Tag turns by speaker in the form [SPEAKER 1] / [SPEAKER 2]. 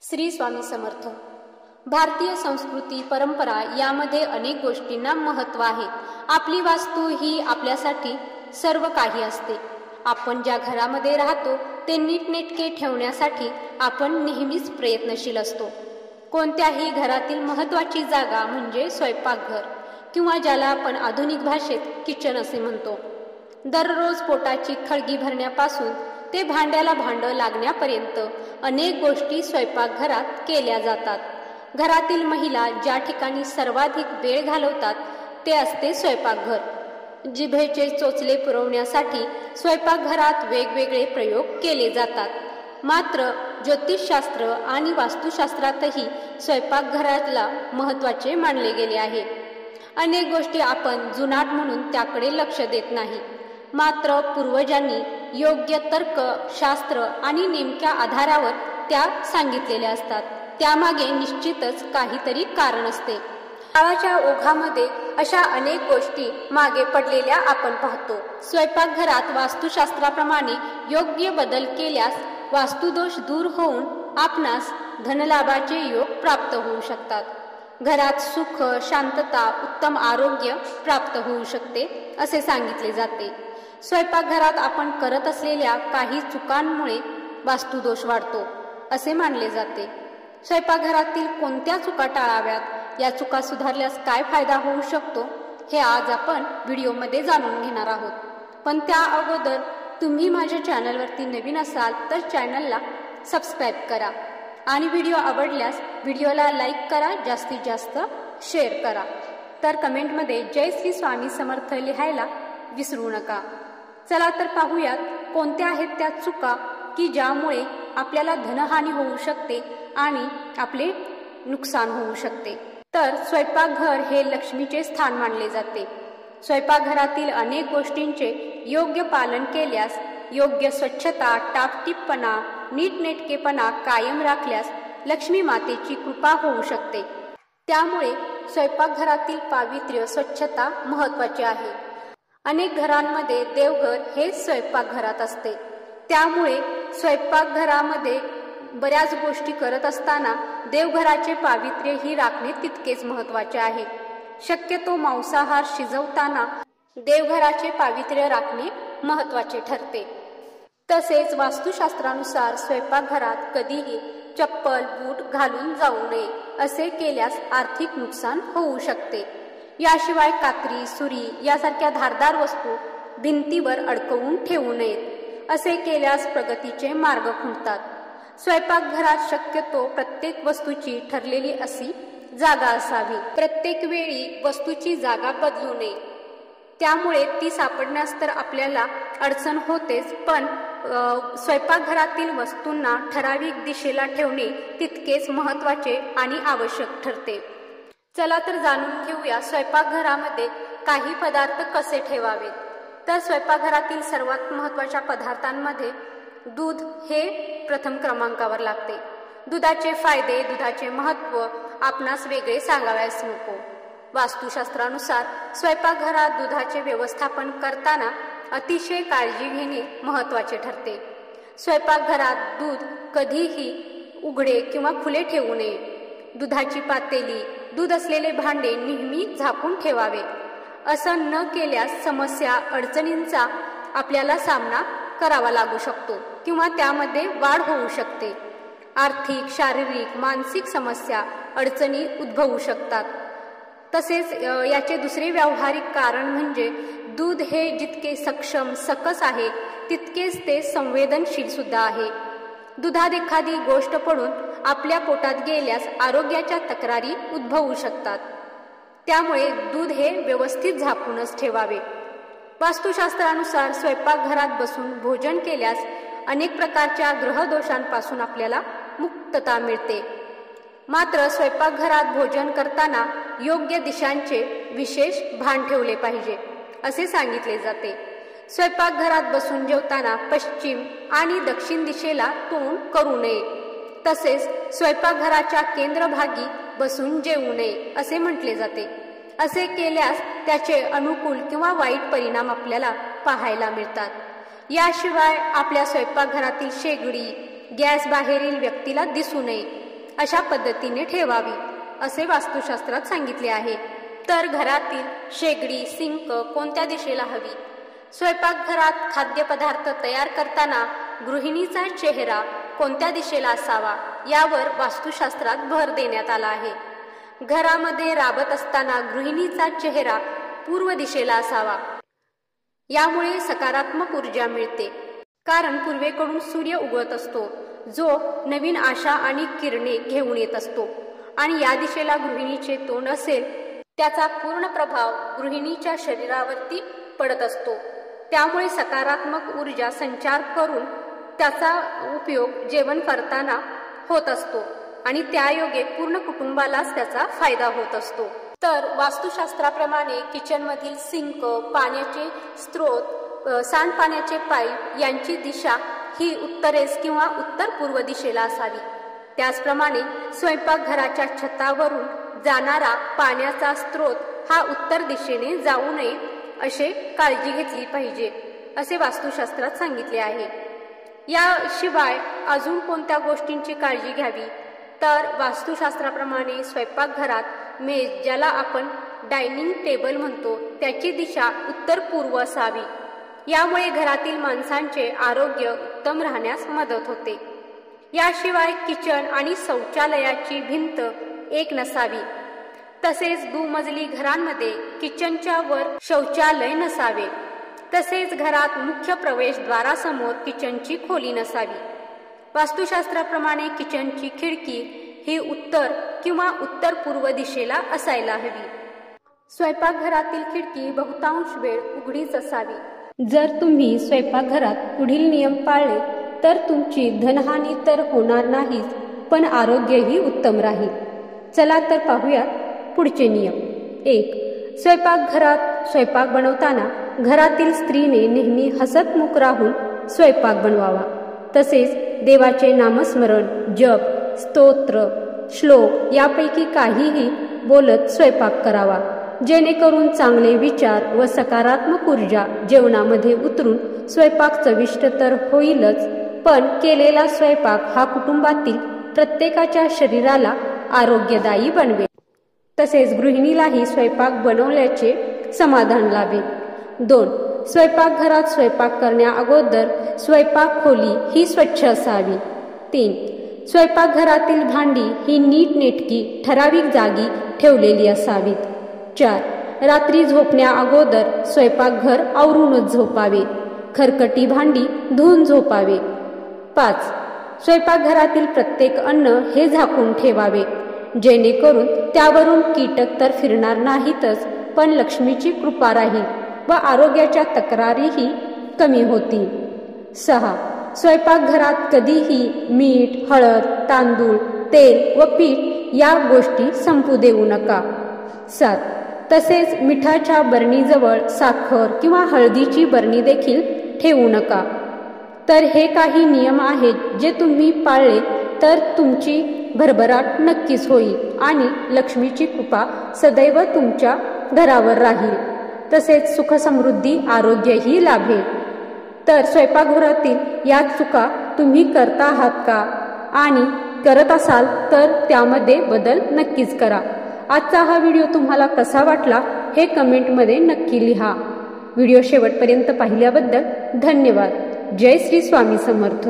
[SPEAKER 1] श्री स्वामी समर्थ। भारतीय संस्कृती परंपरा यामध्ये अनेक गोष्टींना महत्त्व आहे। आपली वास्तू ही आपल्यासाठी सर्व काही असते। आपण ज्या घरामध्ये राहतो ते नीटनेटके ठेवण्यासाठी आपण नेहमीच प्रयत्नशील असतो। कोणत्याही घरातील महत्त्वाची जागा म्हणजे स्वयंपाकघर किंवा ज्याला आपण आधुनिक भाषेत किचन असे म्हणतो। दररोज पोटाची खळगी भरण्यापासून ते भांड्याला भांडं लागण्यापर्यंत अनेक गोष्टी स्वयंपाकघरात केल्या जातात। घरातील महिला ज्या ठिकाणी सर्वाधिक वेळ घालवतात ते असते स्वयंपाकघर। जिभेचे चोचले पुरवण्यासाठी स्वयंपाकघरात वेगवेगळे प्रयोग केले जातात। मात्र ज्योतिषशास्त्र आणि वास्तुशास्त्रातही स्वयंपाकघराला महत्त्वाचे मानले गेले आहे। अनेक गोष्टी आपण जुनाट म्हणून त्याकडे लक्ष देत नाही, मात्र पूर्वजांनी योग्य तर्क, शास्त्र आणि नेमक्या आधारावर त्या सांगितलेल्या असतात। त्यामागे निश्चितच काहीतरी कारण असते। काळाच्या ओघामध्ये अशा अनेक गोष्टी मागे पडलेल्या आपण पाहतो। स्वयंपाकघरात वास्तुशास्त्राप्रमाणे योग्य बदल केल्यास वास्तुदोष दूर होऊन आपणास धनलाभाचे योग प्राप्त होऊ शकतात। घरात सुख, शांतता, उत्तम आरोग्य प्राप्त होऊ शकते असे सांगितले जाते। स्वयंपाकघरात आपण करत असलेल्या काही चुकांमुळे वास्तुदोष वाढतो असे मानले जाते। स्वयंपाकघरातील कोणत्या चुका टाळाव्यात, या चुका सुधारल्यास काय फायदा होऊ शकतो हे आज आपण व्हिडिओमध्ये जाणून घेणार आहोत। पण त्या अगोदर तुम्ही माझ्या चॅनलवरती नवीन असाल तर चॅनलला सबस्क्राईब करा आणि व्हिडिओ आवडल्यास व्हिडिओला लाईक करा, जास्तीत जास्त शेअर करा। तर कमेंटमध्ये जय श्री स्वामी समर्थ लिहायला विसरू नका। चला तर पाहूयात कोणत्या आहेत त्या चुका की ज्यामुळे आपल्याला धनहानी होऊ शकते आणि आपले नुकसान होऊ शकते। तर स्वयंपाकघर हे लक्ष्मीचे स्थान मानले जाते। स्वयंपाकघरातील अनेक गोष्टींचे योग्य पालन केल्यास, योग्य स्वच्छता, टापटीपपणा, नीटनेटकेपणा कायम राखल्यास लक्ष्मी मातेची कृपा होऊ शकते। त्यामुळे स्वयंपाकघरातील पावित्र्य, स्वच्छता महत्त्वाचे आहे। अनेक घरांमध्ये देवघर हे स्वयंपाकघरात असते। त्यामुळे स्वयंपाकघरामध्ये बऱ्याच गोष्टी करत असताना देवघराचे पावित्र्य ही राखणे तितकेच महत्त्वाचे आहे। शक्यतो मांसाहार शिजवताना देवघराचे पावित्र्य राखणे महत्त्वाचे ठरते। तसेच वास्तुशास्त्रानुसार स्वयंपाकघरात कधीही चप्पल, बूट घालून जाऊ नये। असे केल्यास आर्थिक नुकसान होऊ शकते। याशिवाय कात्री, सुरी यासारख्या धारदार वस्तू भिंतीवर अडकवून ठेवू नयेत। असे केल्यास प्रगतीचे मार्ग खुंटतात। स्वयंपाकघरात शक्यतो प्रत्येक वस्तूची ठरलेली अशी जागा असावी। प्रत्येक वेळी वस्तूची जागा बदलू नये, त्यामुळे ती सापडण्यास तर आपल्याला अडचण होतेच, पण स्वयंपाकघरातील वस्तूंना ठराविक दिशेला ठेवणे तितकेच महत्त्वाचे आणि आवश्यक ठरते। चला तर जाणून घेऊया स्वयंपाकघरामध्ये काही पदार्थ कसे ठेवावेत। तर स्वयंपाकघरातील सर्वात महत्त्वाच्या पदार्थांमध्ये दूध हे प्रथम क्रमांकावर लागते। दुधाचे फायदे, दुधाचे महत्त्व आपणास वेगळे सांगावयास नको। वास्तुशास्त्रानुसार स्वयंपाकघरात दुधाचे व्यवस्थापन करताना अतिशय काळजी घेणे महत्त्वाचे ठरते। स्वयंपाकघरात दूध कधीही उघडे किंवा खुले ठेवू नये। दुधाची पातेली, दूध असलेले भांडे नेहमी झाकून ठेवावे। असं न केल्यास समस्या, अडचणींचा आपल्याला सामना करावा लागू शकतो किंवा त्यामध्ये वाढ होऊ शकते। आर्थिक, शारीरिक, मानसिक समस्या, अडचणी उद्भवू शकतात। तसेच याचे दुसरे व्यावहारिक कारण म्हणजे दूध हे जितके सक्षम, सकस आहे तितकेच ते संवेदनशील सुद्धा आहे। दुधात एखादी गोष्ट पडून आपल्या पोटात गेल्यास आरोग्याच्या तक्रारी उद्भवू शकतात। त्यामुळे दूध हे व्यवस्थित झाकूनच ठेवावे। वास्तुशास्त्रानुसार स्वयंपाकघरात बसून भोजन केल्यास अनेक प्रकारच्या ग्रहदोषांपासून आपल्याला मुक्तता मिळते। मात्र स्वयंपाकघरात भोजन करताना योग्य दिशांचे विशेष भान ठेवले पाहिजे असे सांगितले जाते। स्वयंपाकघरात बसून जेवताना पश्चिम आणि दक्षिण दिशेला तोंड करू नये। तसेच स्वयंपाकघराच्या केंद्रभागी बसून जेवू नये असे म्हटले जाते। असे केल्यास त्याचे अनुकूल किंवा वाईट परिणाम आपल्याला पाहायला मिळतात। याशिवाय आपल्या स्वयंपाकघरातील शेगडी, गॅस बाहेरील व्यक्तीला दिसू नये अशा पद्धतीने ठेवावी असे वास्तुशास्त्रात सांगितले आहे। तर घरातील शेगडी सिंक कोणत्या दिशेला हवी? स्वयंपाकघरात खाद्यपदार्थ तयार करताना गृहिणीचा चेहरा कोणत्या दिशेला असावा यावर वास्तुशास्त्रात भर देण्यात आला आहे। घरामध्ये राबत असताना गृहिणीचा चेहरा पूर्व दिशेला असावा, यामुळे सकारात्मक ऊर्जा मिळते, कारण पूर्वेकडून सूर्य उगवत असतो जो नवीन आशा आणि किरणे घेऊन येत असतो आणि या दिशेला गृहिणीचे तोंड असेल त्याचा पूर्ण प्रभाव गृहिणीच्या शरीरावरती पडत असतो। त्यामुळे सकारात्मक ऊर्जा संचार करून त्याचा उपयोग जेवण करताना होत असतो आणि त्यायोगे पूर्ण कुटुंबालाच त्याचा फायदा होत असतो। तर वास्तुशास्त्राप्रमाणे किचनमधील सिंक, पाण्याचे स्त्रोत, सांडपाण्याचे पाईप यांची दिशा ही उत्तरेस किंवा उत्तर पूर्व दिशेला असावी। त्याचप्रमाणे स्वयंपाकघराच्या छतावरून जाणारा पाण्याचा स्त्रोत हा उत्तर दिशेने जाऊ नये असे काळजी घेतली पाहिजे असे वास्तुशास्त्रात सांगितले आहे। याशिवाय अजून कोणत्या गोष्टींची काळजी घ्यावी? तर वास्तुशास्त्राप्रमाणे स्वयंपाकघरात मेज, ज्याला आपण डायनिंग टेबल म्हणतो, त्याची दिशा उत्तर पूर्व असावी। यामुळे घरातील माणसांचे आरोग्य उत्तम राहण्यास मदत होते। याशिवाय किचन आणि शौचालयाची भिंत एक नसावी। तसेच दुमजली घरांमध्ये किचनच्या वर शौचालय नसावे। तसेच घरात मुख्य प्रवेशद्वारासमोर किचनची खोली नसावी। वास्तुशास्त्राप्रमाणे किचनची खिडकी ही उत्तर किंवा उत्तर पूर्व दिशेला असायला हवी। स्वयंपाकघरातील खिडकी बहुतांश वेळ उघडीच असावी। जर तुम्ही स्वयंपाकघरात पुढील नियम पाळले तर तुमची धनहानी तर होणार नाहीच, पण आरोग्यही उत्तम राहील। चला तर पाहूयात पुढचे नियम। 1. स्वयंपाकघरात स्वयंपाक बनवताना घरातील स्त्रीने नेहमी हसतमुख राहून स्वयंपाक बनवावा। तसेच देवाचे नामस्मरण, जप, स्तोत्र, श्लोक यापैकी काहीही बोलत स्वयंपाक करावा, जेणेकरून चांगले विचार व सकारात्मक ऊर्जा जेवणामध्ये उतरून स्वयंपाक चविष्ट तर होईलच, पण केलेला स्वयंपाक हा कुटुंबातील प्रत्येकाच्या शरीराला आरोग्यदायी बनवेल। तसेच गृहिणीलाही स्वयंपाक बनवल्याचे समाधान लाभेल। 2. स्वयंपाकघरात स्वयंपाक करण्या अगोदर स्वयंपाक खोली ही स्वच्छ असावी। 3. स्वयंपाकघरातील भांडी ही नीटनेटकी ठराविक जागी ठेवलेली असावीत। 4. रात्री झोपण्या अगोदर स्वयंपाकघर आवरूनच झोपावे। खरकटी भांडी धुवून झोपावे। 5. स्वयंपाकघरातील प्रत्येक अन्न हे झाकून ठेवावे, जेणेकरून त्यावरून कीटक तर फिरणार नाहीतच, पण लक्ष्मीची कृपा राहील व आरोग्याच्या तक्रारीही कमी होतील। 6. स्वयंपाकघरात कधीही मीठ, हळद, तांदूळ, तेल व पीठ या गोष्टी संपू देऊ नका। 7. तसेच मिठाच्या बरणीजवळ साखर किंवा हळदीची बरणी देखील ठेवू नका। तर हे काही नियम आहेत जे तुम्ही पाळले तर तुमची भरभराट नक्कीच होईल आणि लक्ष्मीची कृपा सदैव तुमच्या घरावर राहील। तसेच सुख समृद्धी आरोग्यही लाभेल। तर स्वयंपाकघरातील या चुका तुम्ही करता आहात का? आणि करत असाल तर त्यामध्ये बदल नक्कीच करा। आजचा हा व्हिडिओ तुम्हाला कसा वाटला हे कमेंटमध्ये नक्की लिहा। व्हिडिओ शेवटपर्यंत पाहिल्याबद्दल धन्यवाद। जय श्री स्वामी समर्थ।